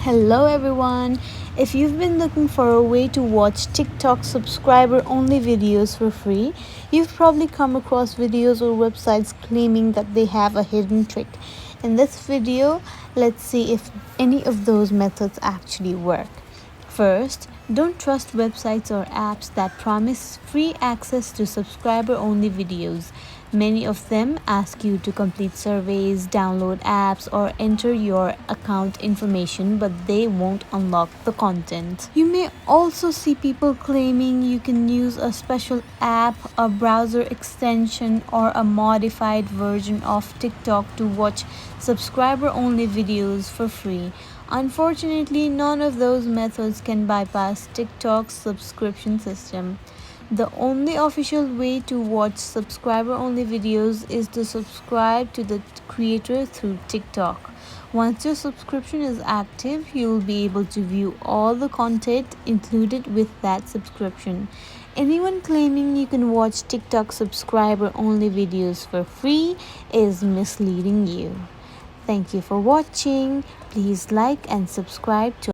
Hello everyone. If you've been looking for a way to watch TikTok subscriber only videos for free, you've probably come across videos or websites claiming that they have a hidden trick. In this video, let's see if any of those methods actually work. First, don't trust websites or apps that promise free access to subscriber only videos. Many of them ask you to complete surveys, download apps, or enter your account information, but they won't unlock the content. You may also see people claiming you can use a special app, a browser extension, or a modified version of TikTok to watch subscriber only videos for free. Unfortunately, none of those methods can bypass TikTok's subscription system. The only official way to watch subscriber only videos is to subscribe to the creator through TikTok. Once your subscription is active, you will be able to view all the content included with that subscription. Anyone claiming you can watch TikTok subscriber only videos for free is misleading you. Thank you for watching. Please like and subscribe to